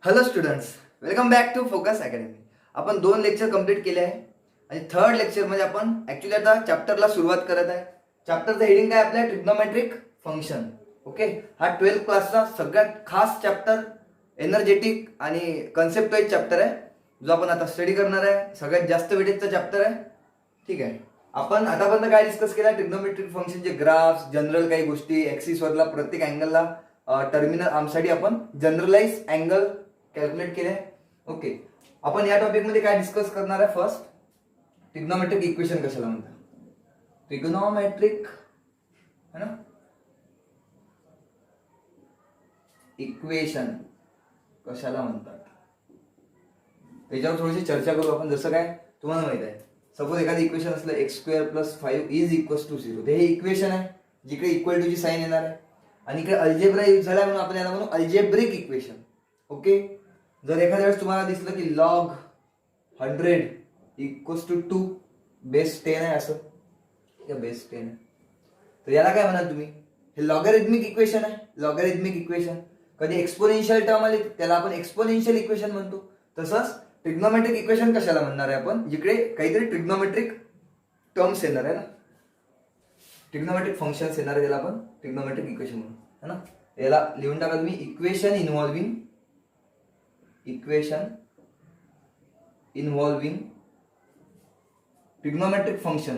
Hello students, welcome back to focus academy. आपण 2 lecture complete केले आहे आणि थर्ड लेक्चरमध्ये आपण ॲक्च्युली आता चॅप्टरला सुरुवात करत आहे. चॅप्टरचं हेडिंग काय आपल्या ट्रिग्नोमेट्रिक फंक्शन. ओके, हा 12th क्लासचा सगळ्यात खास चॅप्टर, एनर्जेटिक आणि कन्सेप्ट वाईज चॅप्टर आहे, जो आपण आता स्टडी करणार आहे. सगळ्यात जास्त वेटेजचा चॅप्टर आहे. ठीक आहे, आपण आतापर्यंत काय डिस्कस केला? ट्रिग्नोमेट्रिक फंक्शनचे ग्राफ्स, जनरल काही गोष्टी, ॲक्सिसवरला प्रत्येक अँगलला टर्मिनल आर्मसाठी आपण जनरलाइज अँगल कॅल्क्युलेट केले. ओके, आपण या टॉपिकमध्ये काय डिस्कस करणार आहे? फर्स्ट, ट्रिग्नोमेट्रिक इक्वेशन कशाला म्हणतात? ट्रिग्नोमेट्रिक है ना इक्वेशन कशाला म्हणतात त्याच्यावर थोडीशी चर्चा करू आपण. जसं काय तुम्हाला माहित आहे, सपोज एखादं इक्वेशन असलं x² + 5 = 0. हे इक्वेशन आहे जिकडे इक्वल टू ची साइन येणार आहे आणि इकडे अल्जेब्रा यूज झाला म्हणून आपण याला म्हणू अल्जेब्रिक इक्वेशन. ओके, जर एखाद्या वेळेस तुम्हाला दिसलं की log 100 = 2 बेस 10 आहे, असं या बेस 10 आहे, तर याला काय म्हणाल तुम्ही? हे लॉगॅरिथमिक इक्वेशन आहे. लॉगॅरिथमिक इक्वेशन कधी एक्सपोनेन्शियल टर्म आले त्याला आपण एक्सपोनेन्शियल इक्वेशन म्हणतो. तसंच ट्रिग्नोमेट्रिक इक्वेशन कशाला म्हणणार आहे आपण? जिकडे काहीतरी ट्रिग्नोमेट्रिक टर्म्स येणार आहे ना, ट्रिग्नोमेट्रिक फंक्शन्स येणार आहे, त्याला आपण ट्रिग्नोमेट्रिक इक्वेशन म्हणू, है ना. याला लिहून टाका तुम्ही, equation involving trigonometric function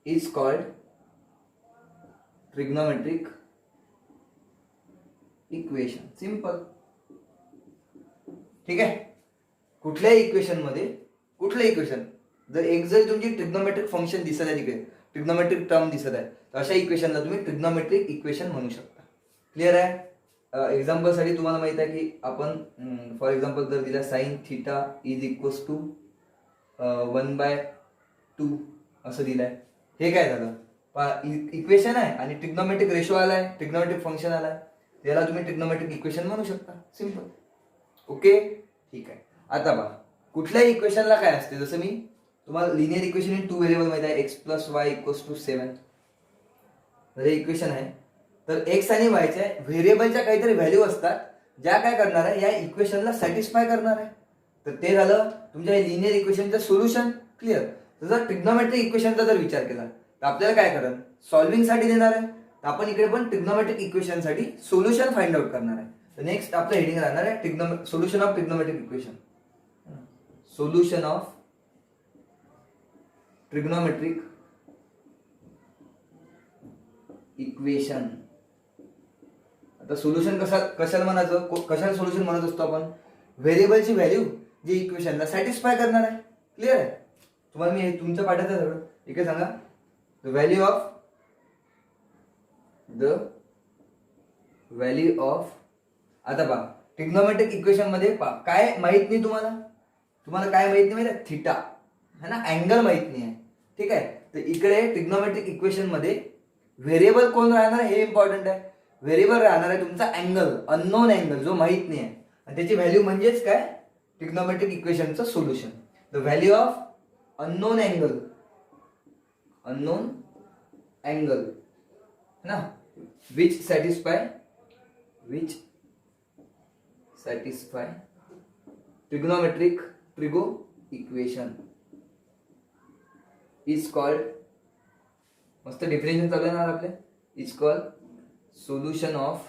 is called trigonometric equation. Simple. ठीक आहे, कुठल्याही इक्वेशन जर तुमची ट्रिग्नोमेट्रिक फंक्शन दिसत आहे, तिकडे ट्रिग्नोमेट्रिक टर्म दिसत आहे, तर अशा इक्वेशनला तुम्ही ट्रिग्नोमेट्रिक इक्वेशन म्हणू शकता. क्लिअर आहे? एक्झाम्पल साठी तुम्हाला माहित आहे की आपण फॉर एक्झाम्पल जर दिला sin θ = 1/2 असं दिलंय, हे काय झालं? इक्वेशन आहे आणि ट्रिग्नोमेट्रिक रेशो आलाय, ट्रिग्नोमेट्रिक फंक्शन आलाय, त्याला तुम्ही ट्रिग्नोमेट्रिक इक्वेशन म्हणू शकता. सिंपल. ओके, ठीक आहे. आता पहा, कुठल्याही इक्वेशनला काय असते, जसं मी तुम्हाला लिनियर इक्वेशन इन 2 व्हेरिएबल माहिती आहे, x + y = 7. हे इक्वेशन आहे, तर x आणि y च्या व्हेरिएबलच्या काहीतरी व्हॅल्यू असतात ज्या काय करणार आहे, या इक्वेशनला सॅटिस्फाय करणार आहे. तर ते झालं तुमच्या लिनियर इक्वेशनचं सोल्युशन. क्लिअर. तर जर ट्रिग्नोमेट्रिक इक्वेशनचा जर विचार केला तर आपल्याला काय कराल? सॉल्व्हिंग साठी देणार आहे, तर आपण इकडे पण ट्रिग्नोमेट्रिक इक्वेशन साठी सोल्युशन फाइंड आउट करणार आहे. तर नेक्स्ट आपलं हेडिंग राहणार आहे solution of trigonometric equation. Solution of trigonometric equation. आता सोल्युशन कशाला म्हणायचं? कशाला सोल्युशन म्हणत असतो आपण? व्हेरिएबलची व्हॅल्यू जी इक्वेशनला सॅटिस्फाय करणार आहे. क्लिअर आहे? तुम्हाला मी तुमच्या पाठाचं सगळं इकडे सांगा, द व्हॅल्यू ऑफ आता पहा, ट्रिग्नोमेट्रिक इक्वेशन मध्ये काय माहित नाही तुम्हाला काय माहित नाही? माहिती थिटा है ना, अँगल माहित नाही आहे. ठीक आहे, तर इकडे ट्रिग्नोमेट्रिक इक्वेशन मध्ये व्हेरिएबल कोण राहणार आहे हे इम्पॉर्टंट आहे. व्हेरिएबल राहणार आहे तुमचा अँगल, अननोन अँगल, जो माहित नाही आहे, आणि त्याची व्हॅल्यू म्हणजेच काय? ट्रिग्नोमेट्रिक इक्वेशनचं solution. The value of unknown angle ना, which satisfy trigonometric equation is called, मस्त डिफिनेशन चालू आहे ना आपले, is called solution of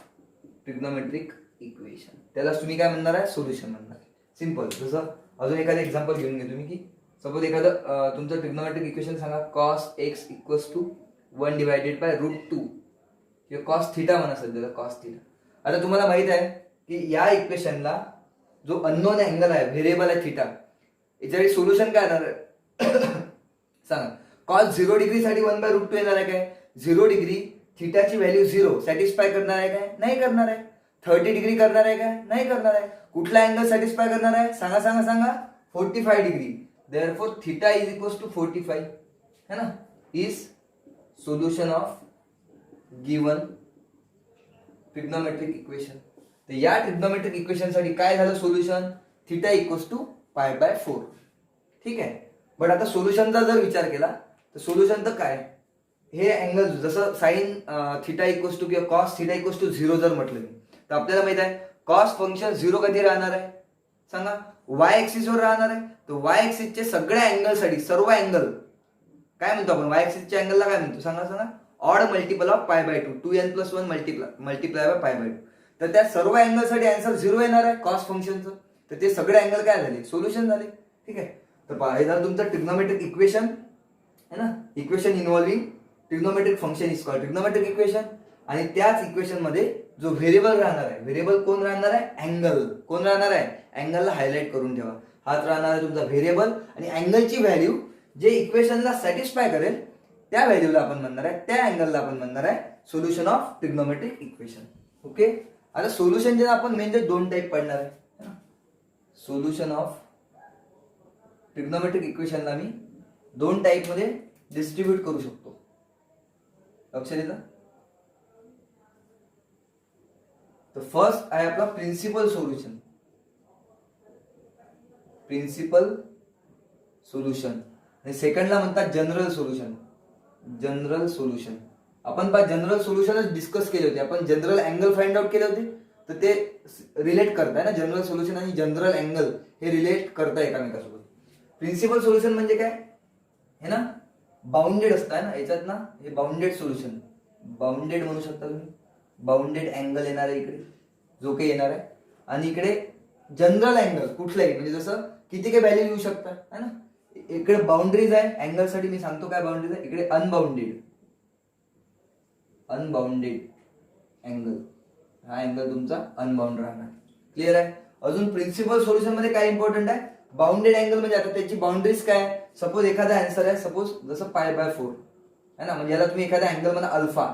trigonometric equation. त्याला तुम्ही काय म्हणणार आहे? सोल्युशन म्हणणार आहे. सिंपल. जसं अजून एखादं एक्झाम्पल घेऊन घे तुम्ही, की सपोज एखादं तुमचं ट्रिग्नोमेट्रिक इक्वेशन सांगा, cos x = 1/√2 किंवा cos θ म्हणा, सध्या cos θ. आता तुम्हाला माहित आहे की या इक्वेशनला जो अननोन अँगल आहे, व्हेरिएबल आहे थिटा, याच्यासाठी सोल्युशन काय येणार आहे सांगा? cos 0 डिग्री साठी 1/√2 येणार आहे काय? 0 डिग्री थिटाची व्हॅल्यू 0 सॅटिस्फाय करणार आहे काय? नाही करणार आहे. 30 डिग्री करणार आहे काय? नाही करणार आहे. कुठला अँगल सॅटिस्फाय करणार आहे? सांगा 45 डिग्री. देअरफॉर θ = 45 है ना, is solution of given trigonometric equation. तर या ट्रिग्नोमेट्रिक इक्वेशन साठी काय झालं सोल्युशन? θ = π/4. ठीक आहे. बट आता सोल्युशनचा जर विचार केला तर सोल्युशन तर काय? हे अँगल जसं साईन थिटा इक्वल्स टू किंवा कॉस थिटा इक्वल्स टू 0 जर म्हटलं मी, तर आपल्याला माहित आहे कॉस फंक्शन 0 कधी राहणार आहे सांगा, वाय ऍक्सिसवर राहणार आहे. तर वाय ऍक्सिसचे सगळ्या अँगलसाठी सर्व अँगल काय म्हणतो आपण, वाय ऍक्सिसच्या अँगलला काय म्हणतो सांगा सांगा, odd multiple of π/2, 2n+1 multiply by π/2. तर त्या सर्व अँगलसाठी आन्सर 0 येणार आहे कॉस फंक्शनचं. तर ते सगळे अँगल काय झाले, सोल्युशन झाले. ठीक आहे. तर पहा हे झालं तुमचं ट्रिग्नोमेट्रिक इक्वेशन है ना, equation involving trigonometric function is called trigonometric equation. आणि त्याच इक्वेशन मध्ये जो व्हेरिएबल राहणार आहे, व्हेरिएबल कोण राहणार आहे, अँगल. कोण राहणार आहे, अँगलला हायलाइट करून ठेवा. हाच राहणार आहे तुमचा व्हेरिएबल. आणि अँगलची व्हॅल्यू जे इक्वेशनला सॅटिस्फाय करेल त्या व्हॅल्यूला आपण म्हणणार आहे, त्या अँगलला आपण म्हणणार आहे solution of trigonometric equation. Okay. आता सोल्युशन जे आपण म्हणजे 2 टाईप पडणार आहे. सोल्युशन ऑफ ट्रिग्नोमेट्रिक इक्वेशनला मी 2 टाईप मध्ये डिस्ट्रीब्यूट करू शकतो. लक्षात येतं. तर फर्स्ट आहे आपला प्रिन्सिपल सोल्युशन. Principal solution. आणि सेकंडला म्हणतात जनरल सोल्युशन. जनरल सोल्युशन आपण जनरल सोल्युशनच डिस्कस केले होते. आपण जनरल अँगल फाइंड आउट केले होते. तर ते रिलेट करताय ना, जनरल सोल्युशन आणि जनरल अँगल हे रिलेट करताय एकामेकासोबत. प्रिन्सिपल सोल्युशन म्हणजे काय हे ना, बाउंडेड असताय ना याच्यात ना, हे बाउंडेड सोल्युशन, बाउंडेड म्हणू शकता तुम्ही. बाउंडेड अँगल येणार आहे इकडे जो काही येणार आहे. आणि इकडे जनरल अँगल कुठलाही म्हणजे जसं किती काही व्हॅल्यू येऊ शकतात है ना. इकडे बाउंड्रीज आहे अँगल साठी, मी सांगतो काय बाउंड्रीज आहे. इकडे अनबाउंडेड, अनबाउंडेड अँगल, हा अँगल तुमचा अनबाउंड राहणार. क्लिअर आहे. अजून प्रिन्सिपल सोल्युशन मध्ये काय इम्पॉर्टंट आहे, बाउंडेड अँगल म्हणजे आता त्याची बाउंड्रीज काय. सपोज एखादा आन्सर आहे, सपोज जसं π/4 है ना, म्हणजे याला तुम्ही एखादा अँगल म्हणा अल्फा.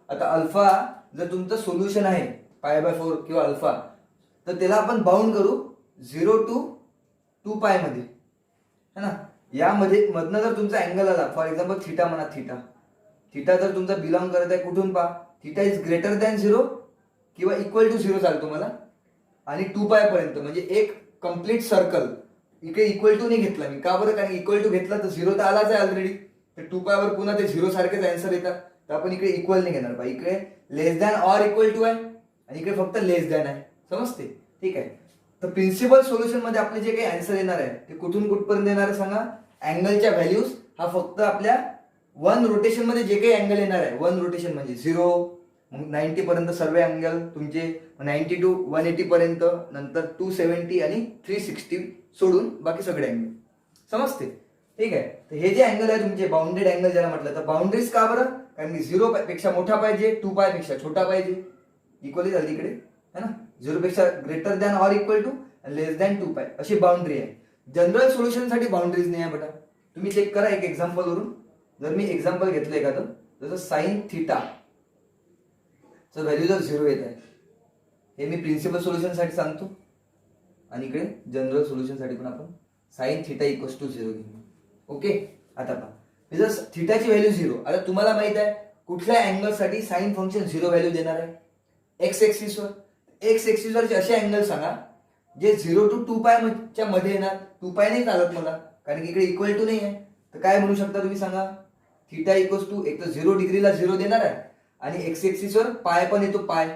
आता अल्फा जर तुमचं सोल्युशन आहे π/4 किंवा अल्फा, तर त्याला आपण बाउंड करू 0 to 2π मध्ये है ना. यामध्ये मधनं जर तुमचा अँगल आला, फॉर एक्झाम्पल थिटा म्हणा, थिटा थिटा जर तुमचा बिलॉंग करत आहे कुठून पहा, थिटा इज ग्रेटर दॅन 0 किंवा इक्वल टू 0 चालतो मला, आणि 2π पर्यंत म्हणजे एक कम्प्लीट सर्कल. इकडे इक्वल टू नाही घेतला मी, का बरं, कारण इक्वल टू घेतला तर 0 तर आलाच आहे ऑलरेडी. तर 2π वर पुन्हा ते 0 सारखेच आन्सर येतात. तर आपण इकडे इक्वल नाही घेणार. इकडे लेस दॅन ऑर इक्वल टू आहे आणि इकडे फक्त लेस दॅन आहे. समजते. ठीक आहे. तर प्रिन्सिपल सोल्युशन मध्ये आपले जे काही आन्सर येणार आहे ते कुठून कुठपर्यंत येणार आहे सांगा. अँगलच्या व्हॅल्यूज हा फक्त आपल्या 1 रोटेशन मध्ये जे काही अँगल येणार आहे, 1 रोटेशन म्हणजे 0 90 पर्यंत सर्व अँगल तुमचे, 90 to 180 पर्यंत, नंतर 270 आणि 360 सोडून बाकी सगळे अँगल. समजते. ठीक आहे. तर हे जे अँगल आहे तुमचे बाउंडेड अँगल ज्याला म्हटलं, तर बाउंड्रीज का बरं, कारण की 0 पेक्षा मोठा पाहिजे, 2π पेक्षा छोटा पाहिजे, इक्वली झाली इकडे है ना. 0 पेक्षा greater than or equal to less than 2π अशी बाउंड्री आहे. जनरल सोल्युशन साठी बाउंड्रीज नाही आहे बेटा. तुम्ही चेक करा एक एक्झाम्पल वरून. जर मी एक्झाम्पल घेतलं एखादं, जसं साइन थिटा चं व्हॅल्यू जर 0 येत आहे, हे मी प्रिन्सिपल सोल्युशन साठी सांगतो. आणि इकडे जनरल सोल्युशन साठी पण आपण साइन थिटा इक्वल्स टू 0 घेऊ. ओके. आता पहा जर थिटाची व्हॅल्यू 0, आता तुम्हाला माहित आहे कुठल्या अँगल साठी साइन फंक्शन 0 व्हॅल्यू देणार आहे, एक्स एक्सिसवर. एक्स एक्सिसवरचे असे अँगल सांगा जे 0 to 2π च्या मध्ये येणार. 2π नाही चालत मला, कारण की इकडे इक्वल टू नाही आहे. तर काय म्हणू शकता तुम्ही सांगा, थिटा इक्वल्स टू एक तर 0 डिग्रीला 0 देणार आहे आणि एक्स एक्सिसवर पाय पण येतो पाय.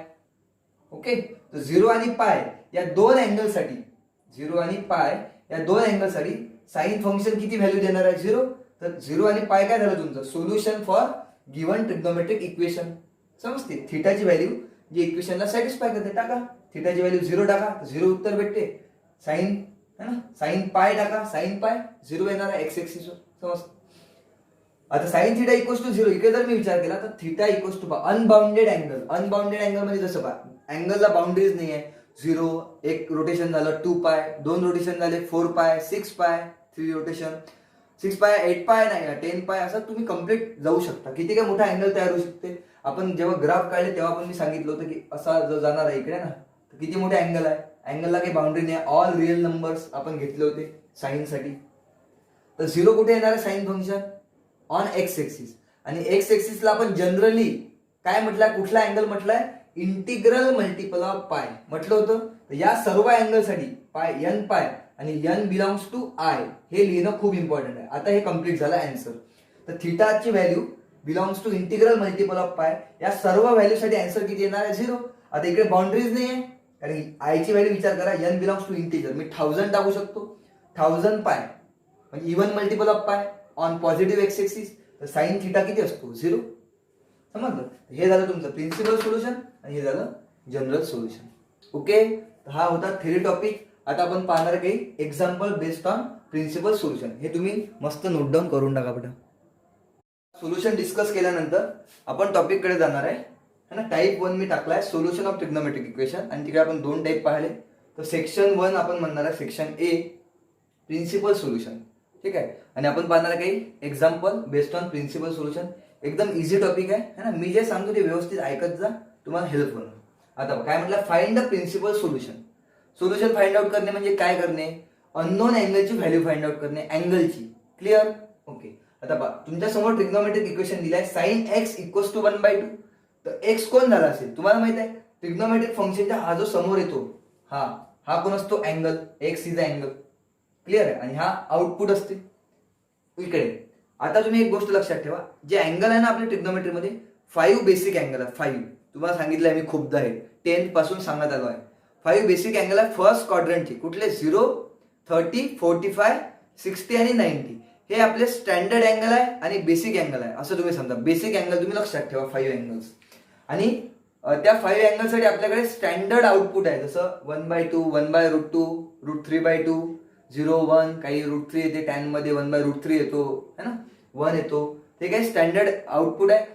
ओके. तर 0 आणि पाय या 2 अँगल साठी, 0 आणि पाय या 2 अँगल साठी साइन फंक्शन किती व्हॅल्यू देणार आहे, 0. तर 0 आणि पाय काय झालं तुमचं solution for given trigonometric equation. समजते. थिटाची व्हॅल्यू जे इक्वेशनला सॅटिस्फाय करते टाका. थिटाची व्हॅल्यू 0 टाका, 0 उत्तर भेटते. साइन है ना, साइन पाय टाका, साइन पाय 0 येणार आहे एक्स एक्सिसवर. समज. आता साइन थिटा इक्वल्स टू 0 इकडे जर मी विचार केला तर theta equals to unbounded angle. Unbounded angle म्हणजे जसं पहा अँगलला बाउंड्रीज नाही आहे. 0 एक रोटेशन झालं 2π, 2 रोटेशन झाले 4π, 6π, 3 रोटेशन 6π, 8π नाही 10π, असं तुम्ही कम्प्लीट जाऊ शकता. किती काय मोठा अँगल तयार होऊ शकते. आपण जेव्हा ग्राफ काढले तेव्हा पण मी सांगितलं होतं की असा जो जाणार आहे इकडे ना, तर किती मोठे अँगल आहे. अँगलला काही बाउंड्री नाही. ऑल रिअल नंबर्स आपण घेतले होते साइन साठी. तर 0 कुठे येणार आहे sine function on x axis. आणि एक्स एक्सिसला आपण जनरली काय म्हटलंय, कुठला अँगल म्हटलाय, इंटिग्रल मल्टिपल ऑफ पाय म्हटलं होतं. तर या सर्व अँगलसाठी पाय एन पाय आणि एन बिलॉंग्स टू आय हे लिहिणं खूप इम्पॉर्टंट आहे. आता हे कम्प्लीट झालं अँसर. तर थिटाची value belongs to integral multiple of pi, या सर्व व्हॅल्यूसाठी आन्सर किती येणार आहे 0. आता इकडे बाउंड्रीज नाही आहे, कारण आयची व्हॅल्यू विचार करा, n बिलॉंग्स टू इंटिजर, मी 1000 टाकू शकतो, 1000 पाय म्हणजे इव्हन मल्टिपल ऑफ पाय ऑन पॉझिटिव्ह एक्स एक्सिस, तर साइन थिटा किती असतो 0. समजलं. हे झालं तुमचं प्रिन्सिपल सोल्युशन आणि हे झालं जनरल सोल्युशन. ओके, हा होता थेरी टॉपिक. आता आपण पाहणार काही example based on principal solution. हे तुम्ही मस्त नोट डाऊन करून टाका बेटा. सोल्युशन डिस्कस केल्यानंतर आपण टॉपिक कडे जाणार आहे ना. टाईप 1 मी टाकलाय सोल्युशन ऑफ ट्रिग्नोमेट्रिक इक्वेशन, आणि तिकडे आपण 2 टाईप पाहिले. तर सेक्शन 1 आपण म्हणणार आहे सेक्शन ए प्रिन्सिपल सोल्युशन, ठीक आहे. आणि आपण पाहणार आहे काही example based on principal solution. एकदम इझी टॉपिक आहे ना. मी जे सांगतो ते व्यवस्थित ऐकत जा, तुम्हाला हेल्प होणार. आता काय म्हटलं, find the principal solution. Solution find out करणे म्हणजे काय करणे, अननोन अँगलची व्हॅल्यू फाइंड आउट करणे, अँगलची. क्लिअर. ओके. आता पहा, तुमच्या समोर ट्रिग्नोमेट्रिक इक्वेशन दिलाय साइन एक्स इक्वल्स टू 1/2. तर एक्स कोण झाला असेल तुम्हाला माहित आहे, ट्रिग्नोमेट्रिक फंक्शनचा हा जो समोर येतो हा कोण असतो, angle. X is angle. Clear आहे. आणि हा आउटपुट असते इकडे. आता तुम्ही एक गोष्ट लक्षात ठेवा, जे अँगल आहे ना आपल्या ट्रिग्नोमेट्रीमध्ये 5 बेसिक अँगल आहे. 5 तुम्हाला सांगितलं आहे मी खूपदा, आहे 10th पासून सांगत आलो आहे. 5 बेसिक अँगल आहे फर्स्ट क्वाड्रंटचे. कुठले, 0, 30, 45, 60 आणि 90. हे आपले स्टँडर्ड अँगल आहे आणि बेसिक अँगल आहे असं तुम्ही समजा. बेसिक अँगल तुम्ही लक्षात ठेवा 5 अँगल्स. आणि त्या 5 अँगलसाठी आपल्याकडे स्टँडर्ड आउटपुट आहे, जसं 1/2, 1/√2, √3/2, 0, 1, काही √3 येते, tan मध्ये 1/√3 येतो है ना, 1 येतो. ते काही स्टँडर्ड आउटपुट आहे.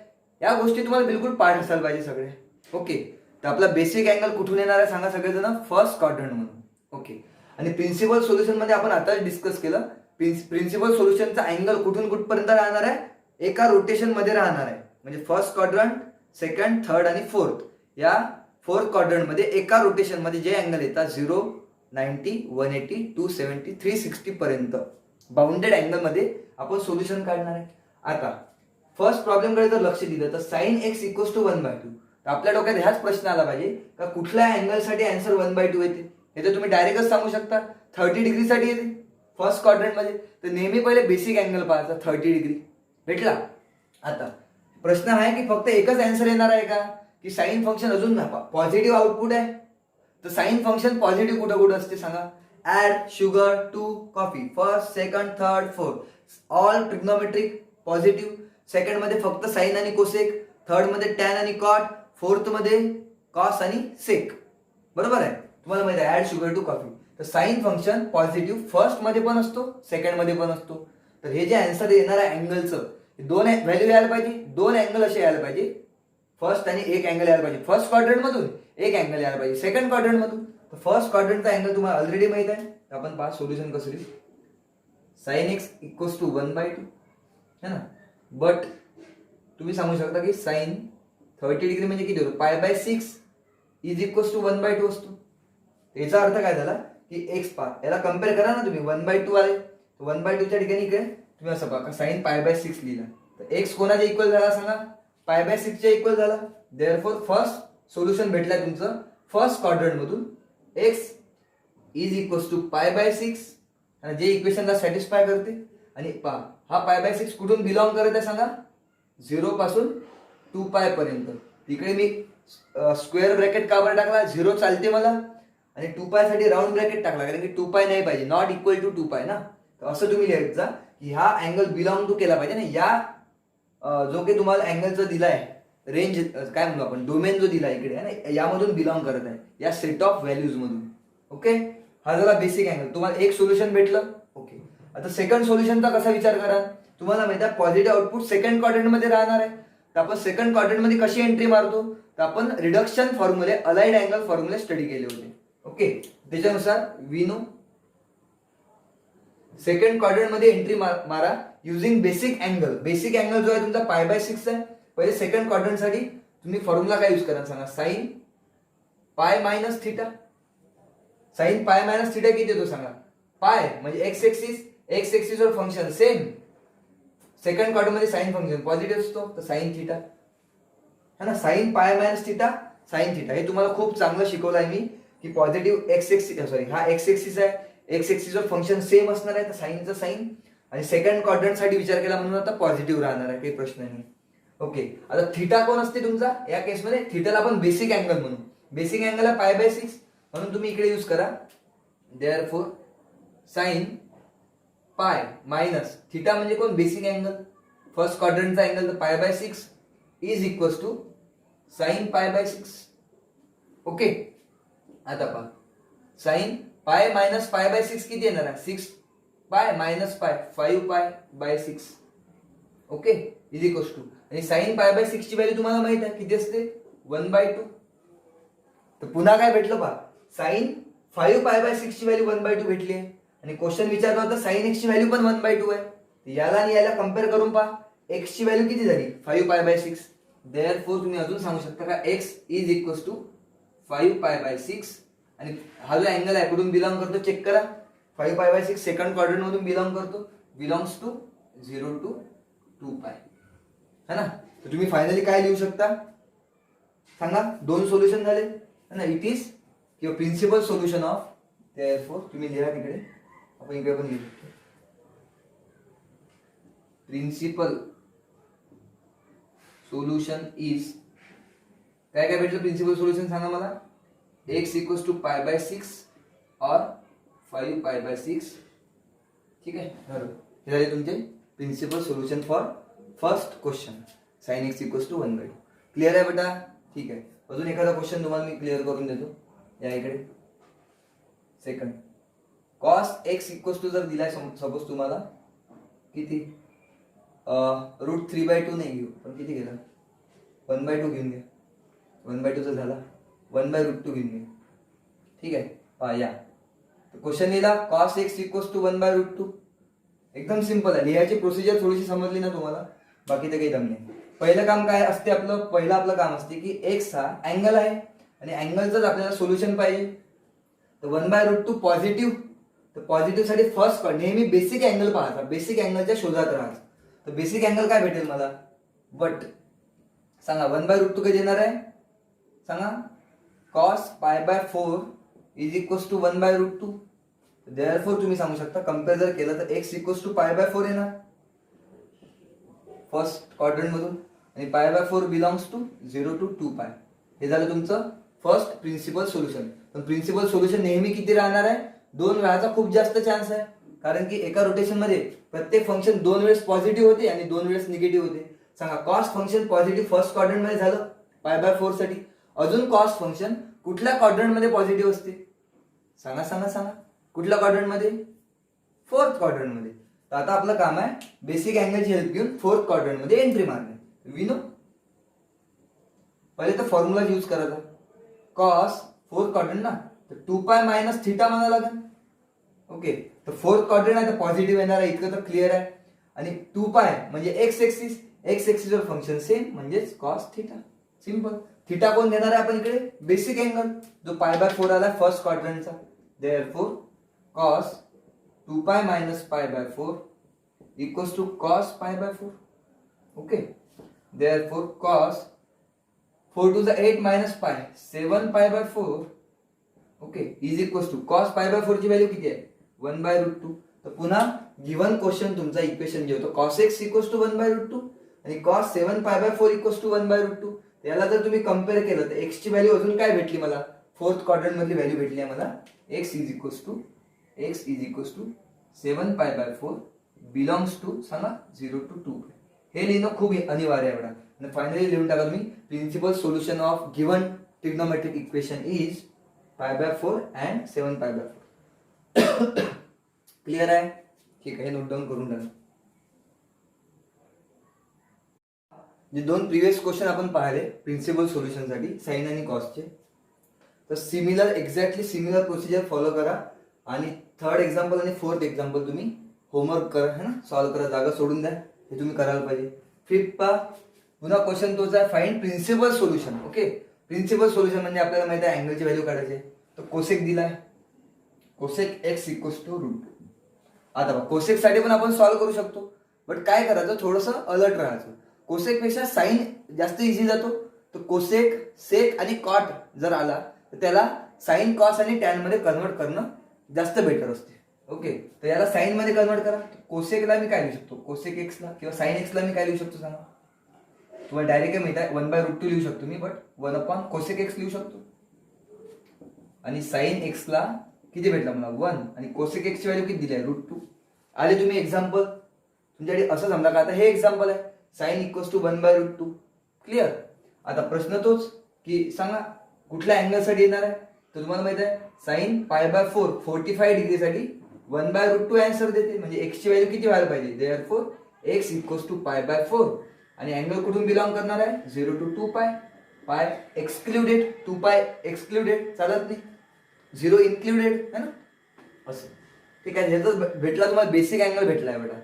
या गोष्टी तुम्हाला बिलकुल पाठ असायला पाहिजे सगळे. ओके. तर आपला बेसिक अँगल कुठून येणार आहे सांगा सगळेजण, फर्स्ट क्वाड्रंट म्हणून. ओके. आणि प्रिन्सिपल सोल्युशन मध्ये आपण आताच डिस्कस केलं, प्रिन्सिपल सोल्युशनचा अँगल कुठून कुठपर्यंत राहणार आहे, एका रोटेशन मध्ये राहणार आहे. म्हणजे फर्स्ट क्वाड्रंट, सेकंड, थर्ड आणि फोर्थ, या 4th क्वाड्रंट मध्ये एका रोटेशन मध्ये जे अँगल येतात 0, 90, 180, 270, 360 पर्यंत बाउंडेड अँगल मध्ये आपण सोल्युशन काढणार आहे. आता फर्स्ट प्रॉब्लेम कडे जर लक्ष दिलं तर साइन एक्स इक्वल्स टू 1/2. तर आपल्या डोक्यात ह्याच प्रश्न आला पाहिजे का कुठल्या अँगल साठी आन्सर 1/2 येते. हे तर तुम्ही डायरेक्टच सांगू शकता 30 डिग्री साठी येते फर्स्ट क्वाड्रंट मध्ये. तर नेहमी पहिले बेसिक अँगल पाहायचा, 30 डिग्री भेटला. आता प्रश्न आहे की फक्त एकच आन्सर येणार आहे का, की साइन फंक्शन अजून पॉझिटिव्ह आउटपुट आहे. तर साइन फंक्शन पॉझिटिव्ह कुठं कुठं असते सांगा, add sugar to coffee, first, second, third, fourth, all trigonometric positive. Second मध्ये फक्त साइन आणि कोसेक, थर्ड मध्ये टॅन आणि कॉट, फोर्थ मध्ये कॉस आणि सेक. बरोबर आहे. तुम्हाला माहिती आहे ऍड शुगर टू कॉफी. तर साइन फंक्शन पॉझिटिव्ह फर्स्ट मध्ये पण असतो, सेकंड मध्ये पण असतो. तर हे जे आन्सर येणार आहे अँगलचं, 2 व्हॅल्यू यायला पाहिजे, 2 अँगल असे यायला पाहिजे. फर्स्ट आणि एक अँगल यायला पाहिजे फर्स्ट क्वाड्रंट मधून, एक अँगल यायला पाहिजे सेकंड क्वाड्रंट मधून. तर फर्स्ट क्वाड्रंटचा अँगल तुम्हाला ऑलरेडी माहित आहे. आपण पहा सोल्युशन कसं लिहू, साइन एक्स इक्वल्स टू 1/2 है ना. बट तुम्ही सांगू शकता की साइन 30 डिग्री म्हणजे किती होतो, π/6 इज इक्वल्स टू 1/2 असतो. याचा अर्थ काय झाला की एक्स पा याला कम्पेअर करा ना तुम्ही, 1/2 आले, 1/2च्या ठिकाणी इकडे तुम्ही असं पहा साइन π/6 लिहिला. तर एक्स कोणाच्या इक्वल झाला सांगा, π/6 च्या इक्वल झाला. देअरफॉर फर्स्ट सोल्युशन भेटलाय तुमचं फर्स्ट क्वाड्रंट मधून, एक्स इज इक्वल्स टू π/6, आणि जे इक्वेशनला सॅटिस्फाय करते. आणि पहा हा π/6 कुठून बिलॉंग करत आहे सांगा, 0 पासून 2π पर्यंत. तिकडे मी स्क्वेअर ब्रॅकेट का बरं टाकला, 0 चालते मला, आणि 2π साठी राऊंड ब्रॅकेट टाकला कारण की 2π नाही पाहिजे, नॉट इक्वल टू 2π ना. तर असं तुम्ही लिहायचं जा की हा अँगल बिलॉंग टू केला पाहिजे ना, या जो काही तुम्हाला अँगलचा दिलाय रेंज, काय म्हणतो आपण, डोमेन जो दिला इकडे आहे ना, यामधून बिलॉंग करत आहे, या सेट ऑफ व्हॅल्यूज मधून. ओके. हा झाला बेसिक अँगल. तुम्हाला एक सोल्युशन भेटलं. ओके. आता सेकंड सोल्युशनचा कसा विचार करा, तुम्हाला माहिती आहे पॉझिटिव्ह आउटपुट सेकंड क्वाड्रंट मध्ये राहणार आहे. तर आपण सेकंड क्वाड्रंट मध्ये कशी एंट्री मारतो, तर आपण रिडक्शन फॉर्म्युले, अलाइड अँगल फॉर्म्युले स्टडी केले होते. ओके. त्याच्यानुसार वी नो सेकंड क्वाड्रंट मध्ये एंट्री मारा using basic angle. Basic angle जो आहे तुमचा π/6 आहे. पहिले सेकंड क्वाड्रंट साठी तुम्ही फॉर्म्युला काय यूज करा सांगा, साइन π-θ. साइन π-θ किती येतो सांगा, पाय म्हणजे एक्स एक्सिस वर फंक्शन सेम. सेकंड क्वाड्रंट मध्ये साइन फंक्शन पॉझिटिव्ह असतो, तर साइन थिटा है ना. साइन π-θ साइन थिटा हे तुम्हाला खूप चांगलं शिकवलं आहे मी, की पॉझिटिव्ह एक्स एक्सिस, सॉरी हा एक्स एक्सिस आहे, एक्स एक्सिस वर फंक्शन सेम असणार आहे, तर साइनचं साइन. आणि सेकंड क्वाड्रंट साठी विचार केला म्हणून आता पॉझिटिव्ह राहणार आहे, काही प्रश्न नाही. ओके, आता थिटा कोण असते तुमचा या केसमध्ये? थिटाला आपण बेसिक अँगल म्हणू. बेसिक अँगल आहे π/6, म्हणून तुम्ही इकडे यूज करा therefore sine pi minus theta म्हणजे कोण? बेसिक अँगल, फर्स्ट क्वाड्रंटचा अँगल. तर π/6 is equals to sine π/6. Okay, आता पहा साइन पाय मायनस π/6 किती येणार आहे? 6 पाय minus pi 5π/6. Okay, is equals to, आणि साइन π/6 ची व्हॅल्यू तुम्हाला माहित आहे किती असते? 1/2. तर पुन्हा काय भेटलं पहा, साइन 5π/6 ची व्हॅल्यू 1/2 भेटली आहे, आणि क्वेश्चन विचारला होता साइन x ची व्हॅल्यू पण 1/2 आहे. याला आणि याला कम्पेअर करून पहा, x ची व्हॅल्यू किती झाली? 5π/6. देअरफॉर तुम्ही अजून सांगू शकता का x इज इक्वल्स टू 5π/6. आणि हा जो अँगल आहे कुठून बिलॉंग करतो चेक करा. 5π/6 सेकंड क्वाड्रंट मधून बिलॉंग करतो, बिलॉंग्स टू 0 to 2π, है ना. तर तुम्ही फायनली काय लिहू शकता सांगा? दोन सोल्युशन झाले है ना. इट इज किंवा प्रिन्सिपल सोल्युशन ऑफ, देअरफॉर तुम्ही लिहा तिकडे, आपण इकडे पण लिहू शकतो. प्रिन्सिपल सोल्युशन इज, काय काय भेटलं प्रिन्सिपल सोल्युशन सांगा मला? x इक्वल्स टू π/6 और 5π/6. ठीक आहे, हे झाले तुमचे principal solution for first question, sine x equals to 1/2. Clear आहे बेटा? ठीक आहे, अजून एखादा क्वेश्चन तुम्हाला मी क्लिअर करून देतो. या इकडे second, cos x equals to जर दिलाय सपोज तुम्हाला किती, √3/2 नाही घेऊ, पण किती गेला? 1/2 घेऊन घ्या. 1/2 चा झाला 1/√2 घेऊन घ्या. ठीक आहे, पहा या क्वेश्चन लिहिला कॉस x इक्वल्स टू 1/√2. एकदम सिंपल आहे, लिहायची प्रोसिजर थोडीशी समजली ना तुम्हाला, बाकी तर काही दम नाही. पहिलं काम काय असते आपलं? पहिलं आपलं काम असते की x हा अँगल आहे आणि अँगलचंच आपल्याला सोल्युशन पाहिजे. तर 1/√2 पॉझिटिव्ह, तर पॉझिटिव्ह साठी फर्स्ट नेहमी बेसिक अँगल पाहायचा, बेसिक अँगलच्या शोधात राहायचं. तर बेसिक अँगल काय भेटेल मला? बट सांगा 1/√2 काय देणार आहे सांगा? Cos π/4 is equals to 1/√2. Therefore तुम्ही सांगू शकता कम्पेअर जर केलं तर x इक्वल्स टू π/4 येणार फर्स्ट क्वाड्रंट मधून, आणि π/4 बिलॉंग्स टू 0 to 2π. हे झालं तुमचं फर्स्ट प्रिन्सिपल सोल्युशन. पण प्रिन्सिपल सोल्युशन नेहमी किती राहणार आहे? 2 राहायचा खूप जास्त चान्स आहे, कारण की एका रोटेशन मध्ये प्रत्येक फंक्शन 2 वेळेस पॉझिटिव्ह होते आणि 2 वेळेस निगेटिव्ह होते. सांगा cos function positive first quadrant मध्ये झालं π/4 साठी, अजून कॉस फंक्शन कुठल्या क्वाड्रंट मध्ये पॉझिटिव्ह असते? सांगा सांगा सांगा, कुठल्या क्वाड्रंट मध्ये? फोर्थ क्वाड्रंट मध्ये. तर आता आपलं काम आहे बेसिक अँगलची हेल्प घेऊन फोर्थ क्वाड्रंट मध्ये एंट्री मारणे. वी नो पहिले तर फॉर्म्युला यूज करायचा, कॉस फोर्थ क्वाड्रंट ना, तर 2π मायनस थिटा म्हणायला लागेल. ओके, तर फोर्थ क्वाड्रंट आहे तर पॉझिटिव्ह येणार आहे, इतकं तर क्लिअर आहे. आणि 2π म्हणजे एक्स एक्सिस, एक्स एक्सिस वर फंक्शन सेम म्हणजेच कॉस थिटा. सिंपल. थिटा कोण देणार आहे आपण इकडे? बेसिक अँगल, जो π/4 आला फर्स्ट क्वाड्रंटचा. Therefore cos 2π minus π/4 equals to cos π/4. Okay, therefore cos 4 to the 8 minus pi 7π/4. Okay, is equals to cos π/4 ची व्हॅल्यू किती आहे? 1/√2. तर पुन्हा गिवन क्वेश्चन तुमचा इक्वेशन जे होतं cos x इक्वल्स टू 1/√2 आणि cos 7π/4 इक्वल्स टू 1/√2. याला जर तुम्ही कम्पेअर केलं तर x ची व्हॅल्यू अजून काय भेटली मला? फोर्थ क्वाड्रंट मधली व्हॅल्यू भेटली आहे मला. x is equals to 7π/4 belongs to सांगा 0 to 2. हे लिहिणं खूप अनिवार्य आहे बेटा. आणि फायनली लिहून टाका तुम्ही principal solution of given trigonometric equation is π/4 and 7π/4. Clear आहे? ठीक आहे, नोट डाऊन करून टाका. जे 2 प्रिव्हियस क्वेश्चन आपण पाहिले प्रिन्सिपल सोल्युशन साठी साइन आणि कॉसचे, तर similar exactly similar procedure follow करा. आणि थर्ड एक्झाम्पल आणि फोर्थ एक्झाम्पल तुम्ही होमवर्क करा, है ना, सॉल्व्ह करा, जागा सोडून द्या, हे तुम्ही करायला पाहिजे. फिफ्थ पा पुन्हा क्वेश्चन तोच आहे, find principal solution. Okay, principal solution म्हणजे आपल्याला माहिती आहे अँगलची व्हॅल्यू काढायची. तर कोसेक दिलाय, कोसेक x इक्वल्स टू √2. आता बघा कोसेक साठी पण आपण सॉल्व्ह करू शकतो, बट काय करायचं थोडंसं अलर्ट राहायचं. कोसेक पेक्षा साइन जास्त इझी जातो. तर कोसेक, सेक आणि कॉट जर आला तर त्याला साइन, कॉस आणि टॅन मध्ये कन्वर्ट करणं जास्त बेटर असते. ओके, तर याला साइन मध्ये कन्वर्ट करा. कोसेकला मी काय लिहू शकतो? कोसेक एक्स ला किंवा साइन एक्स ला मी काय लिहू शकतो सांगा? तुम्हाला डायरेक्ट काय माहित आहे 1/√2 लिहू शकतो मी, बट 1 कोसेक एक्स लिहू शकतो. आणि साइन एक्सला किती भेटला मला 1, आणि कोसेक एक्सची व्हॅल्यू किती दिली आहे √2. आले तुम्ही एक्झाम्पल तुमच्याकडे असं समजा का आता हे एक्झाम्पल आहे साइन इक्वल्स टू 1/√2. क्लिअर. आता प्रश्न तोच की सांगा कुठल्या अँगलसाठी येणार आहे. तर तुम्हाला माहित आहे साइन π/4 45 डिग्रीसाठी 1/√2 आन्सर देते, म्हणजे एक्सची व्हॅल्यू किती व्हायला पाहिजे. Therefore x equals to π/4. आणि अँगल कुठून बिलॉंग करणार आहे 0 to 2π. पाय एक्सक्लुडेड, 2π एक्सक्लुडेड, चालत नाही, 0 इन्क्लुडेड है ना असं. ठीक आहे. ह्याचा भेटला तुम्हाला बेसिक अँगल भेटला आहे बेटा.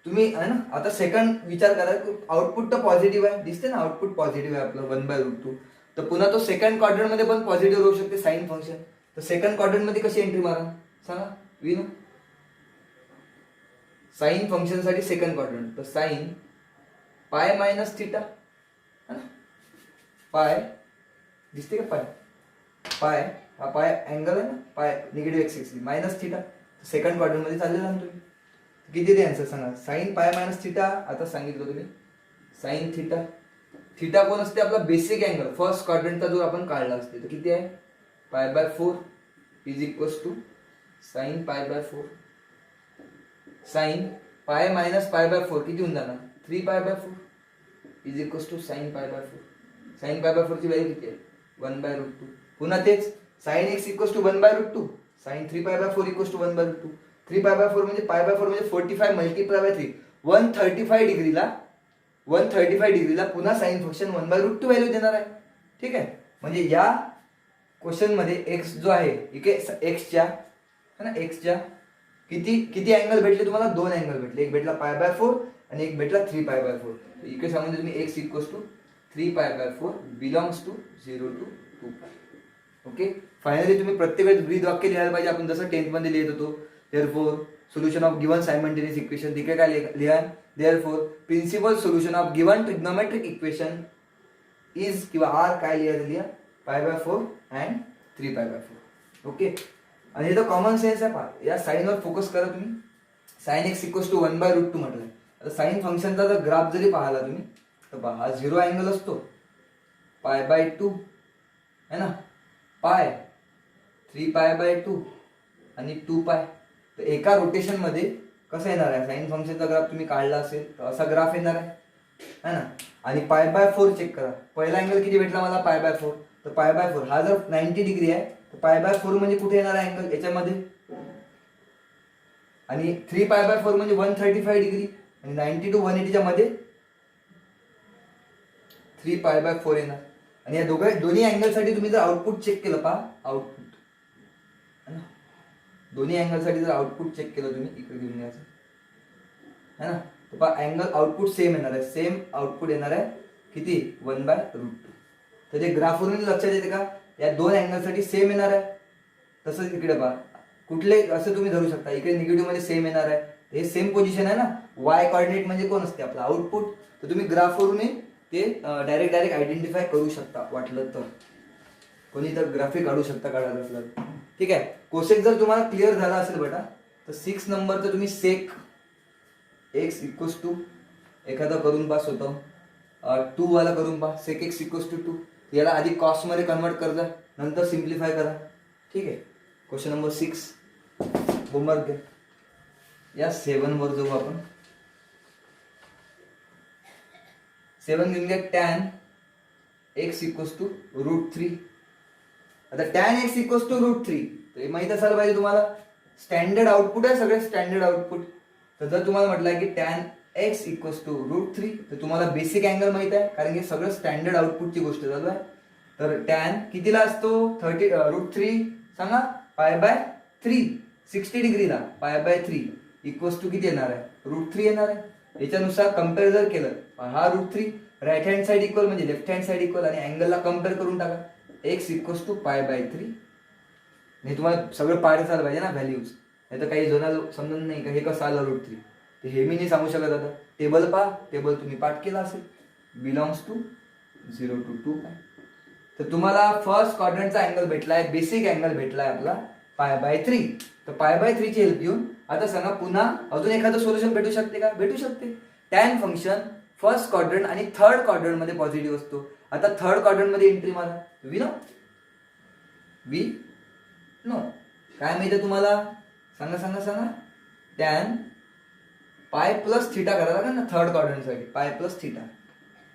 तुम्ही है ना. आता सेकंड विचार करा, आउटपुट तर पॉझिटिव्ह आहे, दिसते ना आउटपुट पॉझिटिव्ह आहे आपलं 1/√2. तर पुन्हा तो सेकंड क्वाड्रंट मध्ये पण पॉझिटिव्ह होऊ शकते साइन फंक्शन. तर सेकंड क्वाड्रंट मध्ये कशी एंट्री मारा सांगा विनो. साइन फंक्शन साठी सेकंड क्वाड्रंट, तर साइन पाय मायनस थिटा है ना. पाय दिसते का पाय, पाय हा पाय अँगल आहे ना, पाय negative x minus theta. Second quadrant मध्ये चाललेला ना तुम्ही. किती ते आन्सर सांगा. साइन पाय मायनस थिटा आता सांगितलं तुम्ही. साइन थिटा, थिटा कोण असते आपला बेसिक अँगल फर्स्ट क्वाड्रंटचा जो आपण काढला असते. तर किती आहे π/4 is equals to sine π/4. Sine pi minus π/4 किती होऊन जाणार 3π/4 is equals to sine π/4. Sine π/4 ची व्हॅल्यू किती आहे 1/√2. पुन्हा तेच sine x equals to 1/√2. Sine 3π/4 equals to 1/√2. 3π/4 म्हणजे π/4 म्हणजे 45 मल्टिप्लाय बाय 3 135 डिग्रीला 135 डिग्रीला पुन्हा साइन फंक्शन 1/√2 व्हॅल्यू देणार आहे. ठीक आहे. म्हणजे या क्वेश्चन मध्ये एक्स जो आहे इथे एक्सच्या है ना, एक्सच्या किती किती अँगल भेटले तुम्हाला, दोन अँगल भेटले. एक भेटला π/4 आणि एक भेटला 3π/4. इकडे सांगून तुम्ही x equals to 3π/4 belongs to 0 to 2π. Okay. Finally तुम्ही प्रत्येक वेळेस ब्रीद वाक्य लिहायला पाहिजे आपण जसं 10th मध्ये लिहित होतो. Therefore solution of given simultaneous equation, तिकडे काय लिहा therefore principal solution of given trigonometric equation is किंवा आर काय लिहा π/4 अँड 3π/4. ओके. आणि हे तर कॉमन सेन्स आहे. पहा या साईनवर फोकस करा तुम्ही. साइन एक्स इक्वल्स टू 1/√2 म्हटलंय. आता साइन फंक्शनचा जर ग्राफ जरी पाहिला तुम्ही तर पहा हा 0 अँगल असतो π/2 है ना, पाय 3π/2 आणि 2π. तर एका रोटेशन मध्ये कसं येणार आहे साइन फंक्शनचा ग्राफ तुम्ही काढला असेल तर असा ग्राफ येणार आहे ना. आणि π/4 चेक करा. पहिला अँगल किती भेटला मला π/4. तर π/4 हा जर 90 डिग्री आहे तर π/4 म्हणजे कुठे येणार आहे अँगल याच्यामध्ये. आणि 3π/4 म्हणजे 135 डिग्री आणि 90 to 180 च्या मध्ये 3π/4 येणार. आणि या दोन्ही अँगल साठी तुम्ही जर आउटपुट चेक केलं पहा आउटपुट है ना, दोन्ही अँगल साठी जर आउटपुट चेक केलं तुम्ही इकडे घेऊन यायचं है ना, तर पहा अँगल आउटपुट सेम येणार आहे. सेम आउटपुट येणार आहे किती 1/√2. तर ते ग्राफवरून लक्षात येते का या दोन अँगल साठी सेम येणार आहे. तसंच इकडे पहा कुठले असं तुम्ही धरू शकता. इकडे निगेटिव्ह मध्ये सेम येणार आहे. हे सेम पोझिशन आहे ना. वाय कॉर्डिनेट म्हणजे कोण असते आपला आउटपुट. तर तुम्ही ग्राफवरून ते डायरेक्ट आयडेंटिफाय करू शकता वाटलं तर. कोणी तर ग्राफिक काढू शकता काढायला असलं. ठीक आहे. कोसेक जर तुम्हाला क्लिअर झाला असेल बेटा तर 6 नंबरचं तुम्ही सेक एक्स इक्वल्स टू एखादा करून पहा स्वतः. 2 वाला करून पहा सेक एक्स इक्वल्स टू 2. याला आधी कॉस्ट मध्ये कन्वर्ट करजा नंतर सिम्प्लिफाय करा. ठीक आहे. क्वेश्चन नंबर 6 होमवर्क घ्या. या 7 वर जाऊ आपण. 7 घेऊन घ्या tan x इक्वल्स टू √3. आता tan x इक्वल्स टू √3 तर माहित असायला पाहिजे तुम्हाला. स्टँडर्ड आउटपुट आहे सगळे स्टँडर्ड आउटपुट. तर जर तुम्हाला म्हटलं की tan x इक्वल्स टू √3 तर तुम्हाला बेसिक अँगल माहित आहे कारण की सगळं स्टँडर्ड आउटपुटची गोष्ट चालू आहे. तर tan कितीला असतो √3 सांगा π/3 60 डिग्रीला π/3 इक्वल्स टू किती येणार आहे √3 येणार आहे. याच्यानुसार कम्पेअर जर केलं हा √3 राईट हँड साइड इक्वल म्हणजे लेफ्ट हँड साइड इक्वल आणि अँगलला कम्पेअर करून टाका. x equals to π/3. नाही तुम्हाला सगळं पाठ झालं पाहिजे ना व्हॅल्यूज. नाही तर काही जणांना समजून नाही का हे कसं आलं √3 ते हे मी नाही सांगू शकत. आता टेबल पहा. टेबल तुम्ही पाठ केला असेल. Belongs to 0 to 2π. तर तुम्हाला फर्स्ट क्वाड्रंटचा अँगल भेटलाय बेसिक अँगल भेटलाय आपला π/3. तर π/3 ची हेल्प घेऊन आता सांगा पुन्हा अजून एखादं सोल्युशन भेटू शकते का. भेटू शकते. टॅन फंक्शन फर्स्ट क्वाड्रंट आणि थर्ड क्वाड्रंट मध्ये पॉझिटिव्ह असतो. आता थर्ड क्वाड्रंट मध्ये एंट्री मारा. वी नो काय माहिती तुम्हाला? सांगा. टॅन पाय प्लस थिटा करायला लागेल ना थर्ड क्वाड्रंट साठी. पाय प्लस थिटा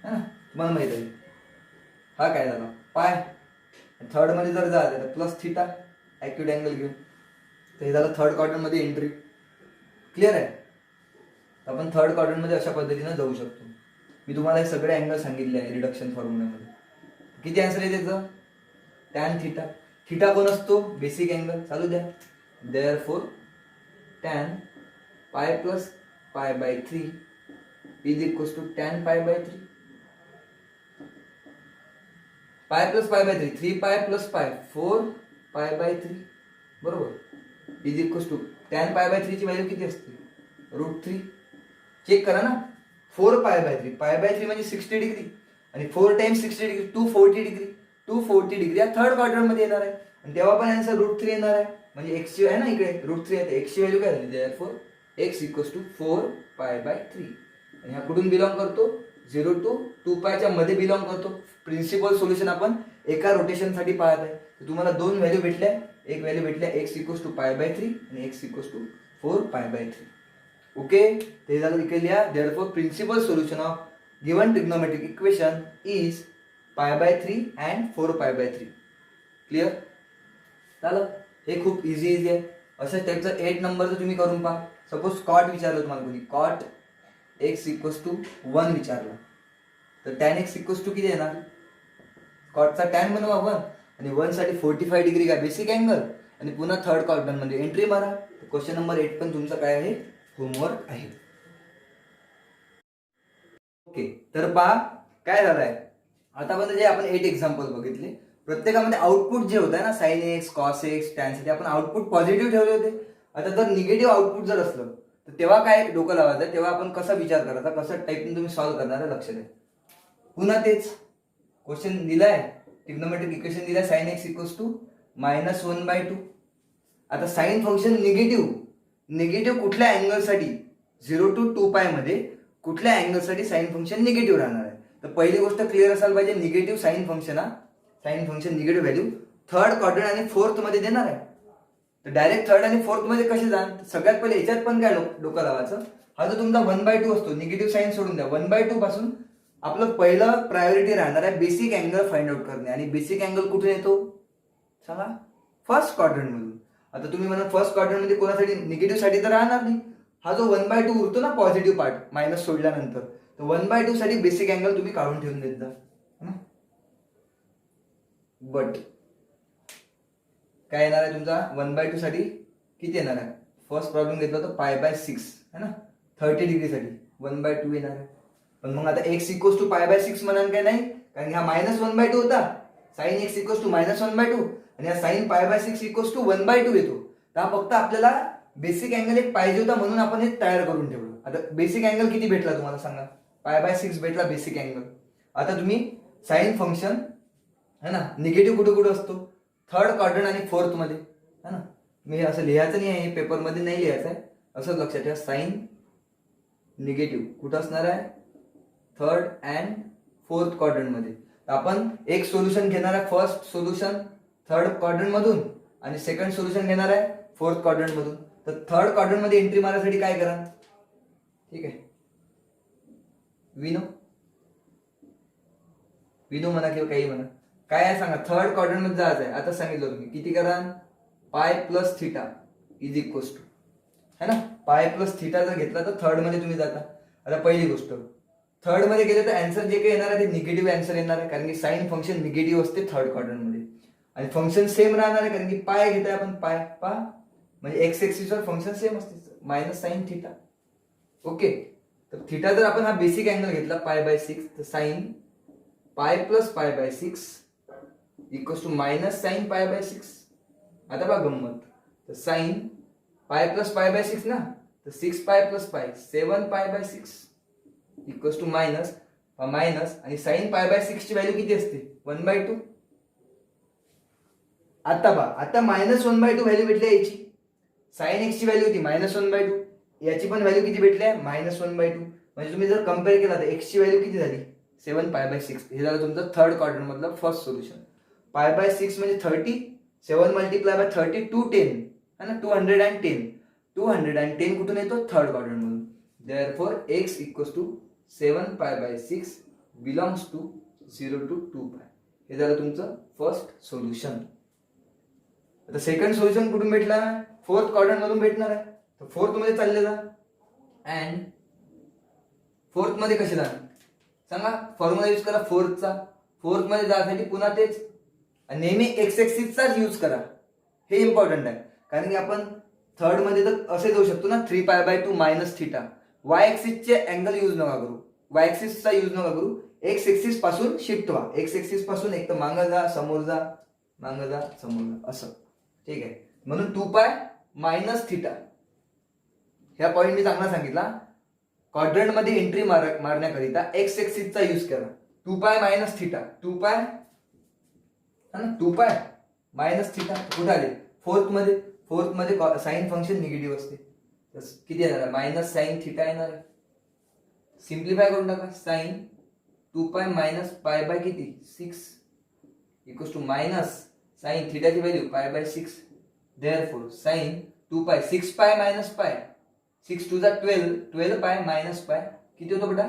है ना, तुम्हाला माहित आहे. हा काय झाला पाय. थर्ड मध्ये जर जायचं तर प्लस थिटा ॲक्युट अँगल घेऊन. तर हे झालं थर्ड क्वाड्रंट मध्ये एंट्री. क्लिअर आहे? आपण थर्ड क्वाड्रंट मध्ये अशा पद्धतीने जाऊ शकतो. मी तुम्हाला हे सगळे अँगल सांगितले आहे रिडक्शन फॉर्म्युल्यामध्ये. किती आन्सर आहे त्याचं? Tan theta. थिटा कोण असतो? Basic angle. चालू द्या. Therefore tan pi plus pi by 3 is equals to tan pi by 3. Pi plus pi by 3, 3 pi plus पाय 4 पाय बाय 3 बरोबर, is equals to tan pi by 3 ची value किती असते? √3. Check करा ना. 4 पाय बाय 3, पाय बाय 3 म्हणजे 60 degree आणि 4 टाइम्स 60 डिग्री 240 डिग्री. 240 डिग्री या थर्ड क्वाड्रंट मध्ये येणार आहे आणि तेव्हा पण आन्सर √3 येणार आहे. म्हणजे एक्स ची आहे ना इकडे √3 येते. एक्स ची व्हॅल्यू काय झाली? Therefore x equals to 4 pi by 3. आणि हा कुठून बिलॉंग करतो? 0 to 2 पायच्या मध्ये बिलॉंग करतो. प्रिन्सिपल सोल्युशन आपण एका रोटेशन साठी पाहत आहे. तर तुम्हाला दोन व्हॅल्यू भेटल्या. एक व्हॅल्यू भेटल्या x equals to pi by 3 आणि x equals to 4 pi by 3. Okay, ते झालं. इकडे लिहा. Therefore principal solution of given trigonometric equation is pi by 3 and 4 pi by 3. Clear झालं? हे खूप इझी आहे. अशा टाईपचं 8 नंबरचं तुम्ही करून पहा. सपोज कॉट विचारलं तुम्हाला कोणी, कॉट एक्स इक्वल्स टू 1 विचारलं तर टॅन एक्स इक्वल्स टू किती येणार? कॉटचा टॅन बनवा 1 आणि 1 साठी 45 डिग्री काय बेसिक अँगल आणि पुन्हा थर्ड क्वाड्रंट मध्ये एंट्री मारा. क्वेश्चन नंबर 8 पण तुमचा काय आहे? होमवर्क आहे. ओके, तर पहा काय झालंय. आतापर्यंत जे आपण 8 एक्झाम्पल बघितले प्रत्येकामध्ये आउटपुट जे होतं ना sine x cos x tan साठी आपण आउटपुट पॉझिटिव्ह ठेवले होते. आता जर निगेटिव्ह आउटपुट जर असलं तर तेव्हा काय डोकं लावायचं? तेव्हा आपण कसा विचार करायचा, कसं टाईपने तुम्ही सॉल्व्ह करणार आहे लक्ष द्या. पुन्हा तेच क्वेश्चन दिलाय, ट्रिग्नोमेट्रिक इक्वेशन दिलाय साइन एक्स इक्वल्स टू -1/2. आता साइन फंक्शन निगेटिव्ह कुठल्या अँगलसाठी? 0 to 2 पाय मध्ये कुठल्या अँगलसाठी साइन फंक्शन निगेटिव्ह राहणार आहे? तर पहिली गोष्ट क्लिअर असायला पाहिजे. Negative sine function negative value third quadrant आणि फोर्थ मध्ये देणार आहे. तर डायरेक्ट थर्ड आणि फोर्थ मध्ये कसे जाण? सगळ्यात पहिले याच्यात पण काय डोकं लावायचं. हा जो तुमचा 1/2 असतो निगेटिव्ह साइन सोडून द्या. 1/2 पासून आपलं पहिलं प्रायोरिटी राहणार आहे बेसिक अँगल फाइंड आउट करणे. आणि बेसिक अँगल कुठून येतो सांगा? फर्स्ट क्वाड्रंट मधून. आता तुम्ही म्हणा फर्स्ट क्वाड्रंट मध्ये कोणासाठी? निगेटिव्ह साठी तर राहणार नाही. हा जो 1/2 उरतो ना पॉझिटिव्ह पार्ट मायनस सोडल्यानंतर, तर 1/2 साठी बेसिक अँगल तुम्ही काढून ठेवून देत जा. बट काय येणार आहे तुमचा? 1/2 साठी किती येणार आहे? फर्स्ट प्रॉब्लेम घेतला होता पाय बाय 6 है ना, 30 डिग्री साठी 1/2 येणार आहे. पण मग आता x equals to pi by 6 म्हणाल काय? नाही, कारण हा -1/2 होता. साइन एक्स इक्वल्स टू -1/2 आणि हा sign pi by 6 equals to 1/2 येतो. तर हा फक्त आपल्याला बेसिक अँगल एक पाहिजे होता म्हणून आपण हे तयार करून ठेवलं. आता बेसिक अँगल किती भेटला तुम्हाला सांगा? पाय बाय 6 भेटला बेसिक अँगल. आता तुम्ही साइन फंक्शन है ना निगेटिव्ह कुठे कुठे असतो? थर्ड क्वाड्रंट आणि फोर्थ मध्ये है ना. मी असं लिहायचं नाही आहे, पेपर मध्ये नाही लिहायचं आहे, असं लक्षात ठेवा. साइन निगेटिव्ह कुठं असणार आहे? थर्ड अँड फोर्थ क्वाड्रंट मध्ये. आपण एक सोल्युशन घेणार आहे फर्स्ट सोल्युशन थर्ड क्वाड्रंट मधून आणि सेकंड सोल्युशन घेणार आहे फोर्थ क्वाड्रंट मधून. तर थर्ड क्वाड्रंट मध्ये एंट्री मारण्यासाठी काय करा? ठीक आहे, विनो म्हणा किंवा काही म्हणा, काय आहे सांगा? थर्ड क्वाड्रंट मध्ये जायचं आहे. आता सांगितलं तुम्ही किती करा? Pi plus theta is equals to है ना. पाय प्लस थिटा जर घेतला तर थर्ड मध्ये तुम्ही जाता. आता पहिली गोष्ट थर्ड मध्ये गेले तर आन्सर जे काही येणार आहे ते निगेटिव्ह आन्सर येणार आहे, कारण की साइन फंक्शन निगेटिव्ह असते थर्ड क्वाड्रंट मध्ये. आणि फंक्शन सेम राहणार आहे कारण की पाय घेताय आपण. पाय म्हणजे एक्स एक्सिसवर फंक्शन सेम असते -sin θ. ओके, तर थिटा जर आपण हा बेसिक अँगल घेतला पाय बाय 6 तर sign pi plus pi by 6 equals to -sin pi by 6. आता बघा गंमत, तर sign pi plus pi by 6 ना, तर 6 पाय plus pi 7 pi by 6 equals to minus आणि साइन पाय बाय 6 ची व्हॅल्यू किती असते? 1/2. आता पहा, आता -1/2 व्हॅल्यू भेटली याची. साइन एक्स ची व्हॅल्यू होती -1/2, याची पण व्हॅल्यू किती भेटली? -1/2. म्हणजे तुम्ही जर कम्पेअर केला तर एक्सची व्हॅल्यू किती झाली 7π/6. हे झालं तुमचं थर्ड क्वाड्रंट मधलं फर्स्ट सोल्युशन. π/6 म्हणजे 30, 7 मल्टिप्लाय बाय 30 210 है ना, 210. 210 कुठून येतो थर्ड क्वाड्रंट मधून. Therefore x equals to 7π/6 belongs to 0 to 2π. हे झालं तुमचं फर्स्ट सोल्युशन. आता सेकंड सोल्युशन कुठून भेटला, फोर्थ क्वाड्रंट मधून भेटणार आहे. तर फोर्थ मध्ये चालले जा. अँड फोर्थ मध्ये कसे जाणार सांगा, फॉर्म्युला यूज करा फोर्थचा. फोर्थ मध्ये जाण्यासाठी पुन्हा तेच नेहमी एक्स एक्सिसचाच यूज करा. हे इम्पॉर्टंट आहे, कारण की आपण थर्ड मध्ये तर असे जाऊ शकतो ना 3π/2 मायनस थिटा. वाय एक्सिसचे अँगल यूज नका करू, वाय एक्सिसचा यूज नका करू. एक्स एक्सिस पासून शिफ्ट व्हा. एक्स एक्सिस पासून एक तर मागं जा, समोर जा, मागं जा, समोर जा, असं. ठीक आहे, म्हणून 2π मायनस थिटा. ह्या पॉईंट मी चांगला सांगितला. क्वाड्रंट मध्ये एंट्री मारण्याकरिता एक्स एक्सिसचा यूज करा. 2π मायनस थिटा, 2π है ना, 2π मायनस थिटा कुठे आले फोर्थ मध्ये. फोर्थ मध्ये साइन फंक्शन निगेटिव्ह असते, तर किती येणार आहे मायनस साइन थिटा येणार आहे. सिम्प्लिफाय करून टाका. साइन 2π मायनस π/, किती 6 इक्वल्स टू मायनस साइन थिटाची value π/6. Therefore sine 2π 6π minus π, 6 2 12, 12π minus π किती होतो बेटा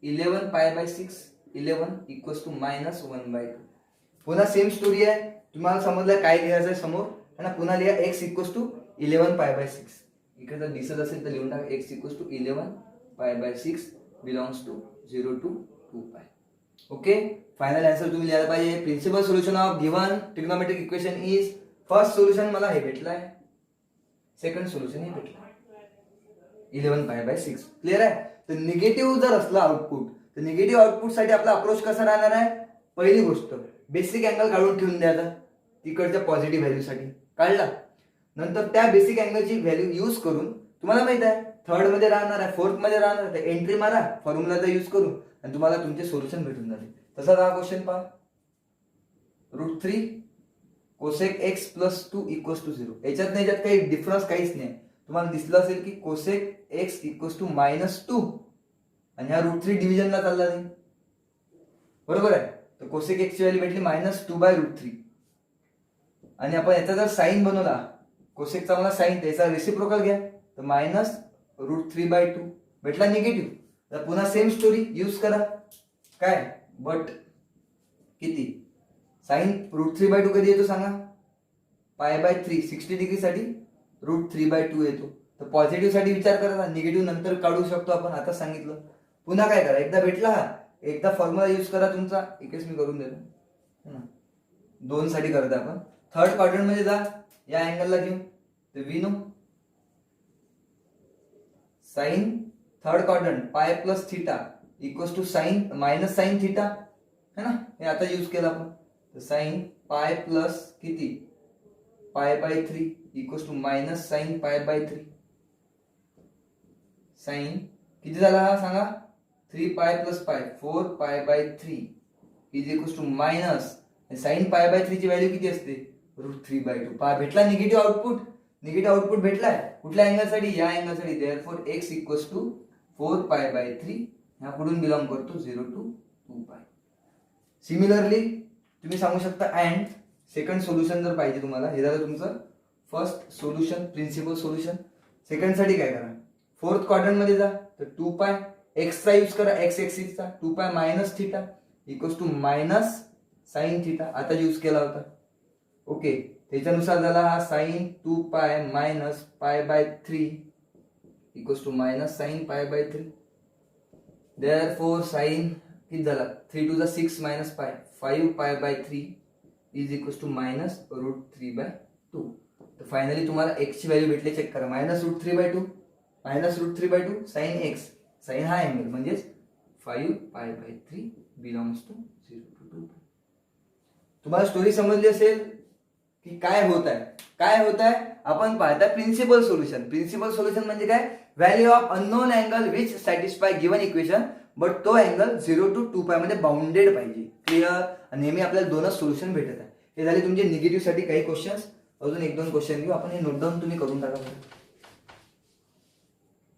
11π/6. 11 इक्वल्स टू मायनस 1/2. पुन्हा सेम स्टोरी आहे. तुम्हाला समजलं काय लिहायचं आहे समोर है ना. पुन्हा लिहा x इक्वल्स टू 11π/6. इकडे जर दिसत असेल तर लिहून टाका x equals to 11π/6 belongs to 0 to 2π. Okay, final answer तुम्ही लिहायला पाहिजे. Principal solution of given trigonometric equation is, first solution मला हे भेटलाय, सेकंड सोल्युशन हे भेटलं 11π/6. क्लिअर आहे. तर निगेटिव्ह जर असला आउटपुट, तर निगेटिव्ह आउटपुट साठी आपला अप्रोच कसा राहणार आहे. पहिली गोष्ट बेसिक अँगल काढून ठेवून द्यायचा तिकडच्या पॉझिटिव्ह व्हॅल्यू साठी. काढला नंतर त्या बेसिक अँगलची व्हॅल्यू यूज करून, तुम्हाला माहित आहे थर्ड मध्ये राहणार आहे, फोर्थ मध्ये राहणार आहे, एंट्री मारा फॉर्म्युलाचा यूज करून आणि तुम्हाला तुमचे सोल्युशन भेटून जाते. तसाच हा क्वेश्चन पहा. √3 cosec x plus 2 equals to 0. याच्यात काही डिफरन्स काहीच नाही. तुम्हाला दिसलं असेल की कोसेक x इक्वल्स टू -2 आणि हा √3 डिव्हिजनला चालला नाही, बरोबर आहे. तर कोसेक x ची व्हॅल्यू भेटली -2/√3. आणि आपण याचा जर साइन बनवला, कोसेकचा मला साइन, त्याचा रेसिप्रोकल घ्या, तर -√3/2 भेटला निगेटिव्ह. तर पुन्हा सेम स्टोरी यूज करा. काय बट किती साइन √3/2 कधी येतो सांगा, π/3 60 डिग्री साठी √3/2 येतो. तर पॉझिटिव्ह साठी विचार करा, निगेटिव्ह नंतर काढू शकतो आपण, आता सांगितलं. पुन्हा काय करा, एकदा भेटला एकदा फॉर्म्युला यूज करा तुमचा. इकडेच मी करून देतो, 2 साठी करता आपण. थर्ड क्वाड्रंट मध्ये जा, या अँगलला घेऊन, तर we know sine third quadrant pi plus theta equals to sine minus sine theta है ना. हे आता यूज केलं आपण. तर साइन पाय प्लस किती π/3 equals to minus sine π/3. Sine किती झाला हा सांगा, 3π + π 4π/3 is equals to minus sine π/3 ची व्हॅल्यू किती असते √3/2. पहा भेटला निगेटिव्ह आउटपुट. निगेटिव्ह आउटपुट भेटलाय कुठल्या अँगल साठी, या अँगल साठी. देअरफॉर x इक्वल्स टू 4π/3 ह्या कुठून बिलॉंग करतो 0 to 2π. सिमिलरली तुम्ही सांगू शकता अँड सेकंड सोल्युशन जर पाहिजे तुम्हाला. हे झालं तुमचं first solution, principal solution. Second साठी काय करा, फोर्थ क्वाड्रंट मध्ये जा, तर 2π x चा यूज करा, x एक्सिसचा 2π minus theta equals to minus sine theta. आता यूज केला होता. ओके, त्याच्यानुसार झाला हा sine 2π minus π/3 equals to minus sine π/3. Therefore sine किती झाला 3 2 6 minus π 5π/3 is equals to minus √3/2. तर फायनली तुम्हाला x ची व्हॅल्यू भेटली, चेक करा. -√3/2 -√3/2 साइन x, साइन हा अँगल म्हणजेच 5π/3 बिलॉंग्स टू 0 to 2π. तुम्हाला स्टोरी समजली असेल की काय होत आहे. काय होत आहे आपण पाहता प्रिन्सिपल सोल्युशन. प्रिन्सिपल सोल्युशन म्हणजे काय, value of unknown angle which satisfy given equation, but तो अँगल 0 to 2π मध्ये बाउंडेड पाहिजे. क्लिअर. नेहमी आपल्याला दोनच सोल्युशन भेटत आहे. हे झाले तुमचे निगेटिव्ह साठी काही क्वेश्चन्स. अजून 1-2 क्वेश्चन घेऊ आपण. हे नोट डाऊन तुम्ही करून टाका.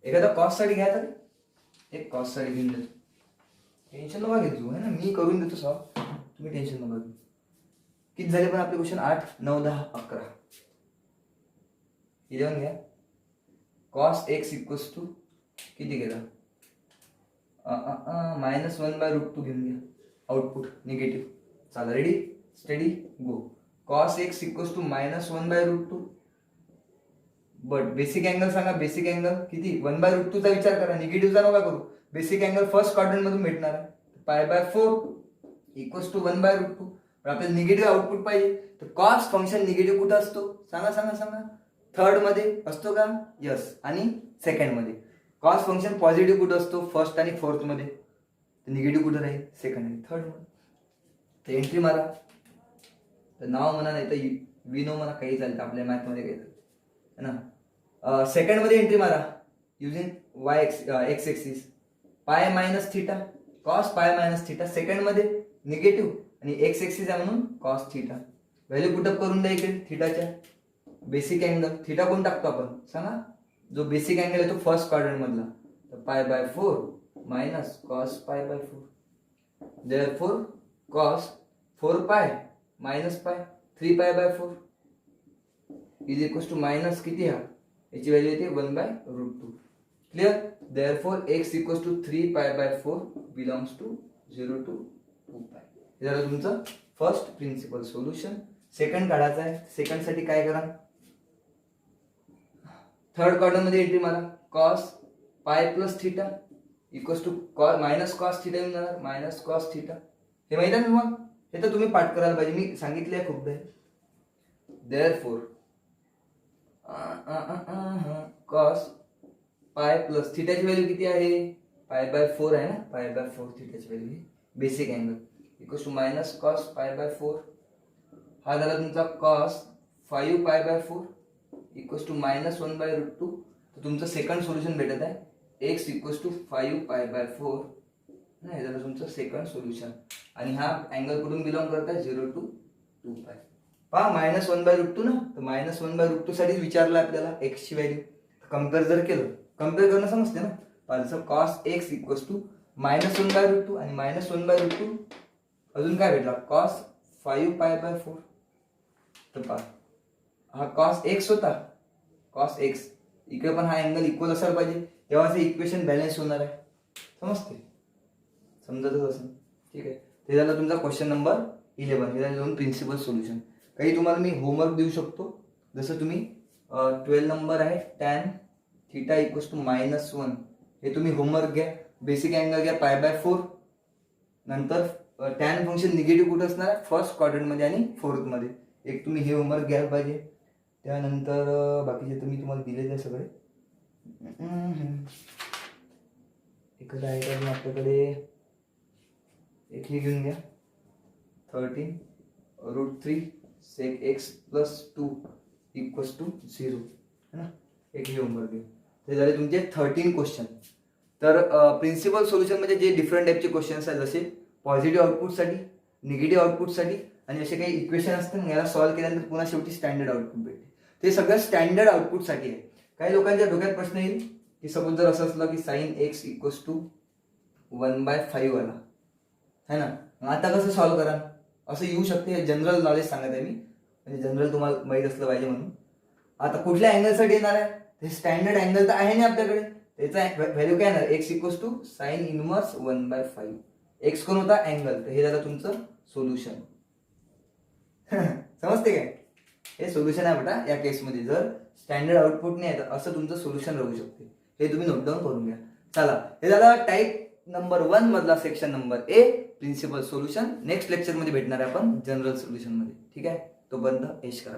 एखादा कॉस्ट साठी घ्या तर एक कॉस साठी घेऊन देतो. टेन्शन नका घेतो है ना, मी करून देतो सॉल्व, तुम्ही टेन्शन नका घेऊ. किती झाले पण आपले क्वेश्चन? 8, 9, 10, 11. 11 घ्या. कॉस एक्स इक्वल्स टू किती गेला? -1/√2 घेऊन घ्या. Output negative. चला ready study go. Cos x equals to -1/√2. But basic angle सांगा. बेसिक अँगल किती? 1/√2 चा विचार करा, निगेटिव्हचा नका करू. बेसिक अँगल फर्स्ट क्वाड्रंट मधून भेटणार आहे. π/4 इक्वल्स टू 1/√2. पण आपल्याला निगेटिव्ह आउटपुट पाहिजे, तर कॉस फंक्शन निगेटिव्ह कुठं असतो? सांगा. थर्ड मध्ये असतो का? यस. आणि सेकंड मध्ये. कॉस फंक्शन पॉझिटिव्ह कुठं असतो? फर्स्ट आणि फोर्थ मध्ये. निगेटिव्ह कुठं राहील? सेकंड आणि थर्ड मध्ये. तर एंट्री मारा. तर नाव म्हणा, नाही तर विनो म्हणा, काही चालतं आपल्या मॅथ मध्ये, काही चालतं है ना. सेकंड मध्ये एंट्री मारा युजिंग एक्स एक्सिस. पाय minus theta, cos pi minus theta. Second मध्ये निगेटिव्ह आणि एक्स एक्सिस आहे म्हणून कॉस थिटा. व्हॅल्यू पुटअप करून द्या इकडे थिटाच्या. बेसिक अँगल थिटा कोण टाकतो आपण? सांगा. जो बेसिक अँगल आहे तो फर्स्ट क्वाड्रंट मधला, तर π/4 minus cos π/4. Therefore cos 4π minus π 3π/4 is equals to minus किती? हा याची व्हॅल्यू येते 1/√2. Clear? Therefore x equals to 3π/4 belongs to 0 to 2π. हे झालं तुमचं फर्स्ट प्रिन्सिपल सोल्युशन. सेकंड काढायचं आहे. सेकंड साठी काय करा? थर्ड क्वाड्रंट मध्ये एंट्री मारा. Cos pi plus theta equals to minus cos theta येऊन जाणार. मायनस कॉस थिटा हे माहिती आहे मग? हे तर तुम्ही पाठ करायला पाहिजे, मी सांगितले आहे खूपदा. देअरफॉर कॉस पाय प्लस थिटाची व्हॅल्यू किती आहे? π/4 आहे ना. π/4 थिटाची value basic angle equals to minus cos π/4. हा झाला तुमचा कॉस 5π/4 इक्वल्स टू मायनस 1/√2. तर तुमचं सेकंड सोल्युशन भेटत आहे. X equals to 5π/4. हे झालं तुमचं सेकंड सोल्युशन. आणि हा अँगल कुठून बिलॉंग करत आहे? 0 to 2π. पहा -1/√2 ना, तर -1/√2 साठी विचारलं आपल्याला एक्स ची व्हॅल्यू. कम्पेअर जर केलं, कम्पेअर करणं समजते ना. पाहिलं कॉस एक्स इक्वल्स टू -1/√2 आणि -1/√2 अजून काय भेटला? कॉस 5π/4. तर पहा हा कॉस एक्स होता. कॉस एक्स इकडे पण हा अँगल इक्वल असायला पाहिजे, तेव्हा हे इक्वेशन बॅलन्स होणार आहे. समजते? समजतच असेल. ठीक आहे. ते झालं तुमचा क्वेश्चन नंबर 11. हे झालं दोन प्रिन्सिपल सोल्युशन. काही तुम्हाला मी होमवर्क देऊ शकतो. जसं तुम्ही 12 नंबर आहे टॅन थिटा इक्वल्स टू -1. हे तुम्ही होमवर्क घ्या. बेसिक अँगल घ्या π/4. नंतर टॅन फंक्शन निगेटिव्ह कुठं असणार आहे? फर्स्ट क्वाड्रंट मध्ये आणि फोर्थ मध्ये. एक तुम्ही हे होमवर्क घ्यायला पाहिजे. त्यानंतर बाकीचे तुम्ही तुम्हाला दिलेले आहे सगळे. इकडे आहे का आपल्याकडे? एक हे घेऊन घ्या. 13√3 sec x + 2 इक्वल्स टू 0 है ना. एक हे होमवर्क घ्या. ते झाले तुमचे 13 क्वेश्चन. तर प्रिन्सिपल सोल्युशन म्हणजे जे डिफरंट टाईपचे क्वेश्चन्स आहेत, जसे पॉझिटिव्ह आउटपुटसाठी, निगेटिव्ह आउटपुटसाठी आणि असे काही इक्वेशन असतात, याला सॉल्व्ह केल्यानंतर पुन्हा शेवटी स्टँडर्ड आउटपुट भेटते. ते सगळं स्टँडर्ड आउटपुटसाठी आहे. काही लोकांच्या डोक्यात प्रश्न येईल की सपोज जर असं असलं की sin x इक्वल्स टू 1/5 आला है ना, आता कसं सॉल्व्ह करा? असं येऊ शकते. जनरल नॉलेज सांगत आहे मी, म्हणजे जनरल तुम्हाला माहीत असलं पाहिजे म्हणून. आता कुठल्या अँगलसाठी येणार आहे? ते स्टँडर्ड अँगल तर आहे ना आपल्याकडे. त्याचा व्हॅल्यू काय येणार? x equals to sin inverse 1/5. X कोण होता? अँगल. तर हे झालं तुमचं सोल्युशन. समजते काय? हे सोल्युशन आहे बेटा. या केसमध्ये जर स्टँडर्ड आउटपुट नाही आहे तर असं तुमचं सोल्युशन राहू शकते. हे तुम्ही नोट डाऊन करून घ्या. चला, हे झालं टाईप नंबर 1 मधला section number A, principal solution. Next lecture मध्ये भेटणार आहे आपण जनरल सोल्युशन मध्ये. ठीक आहे, तोपर्यंत ऐश करा.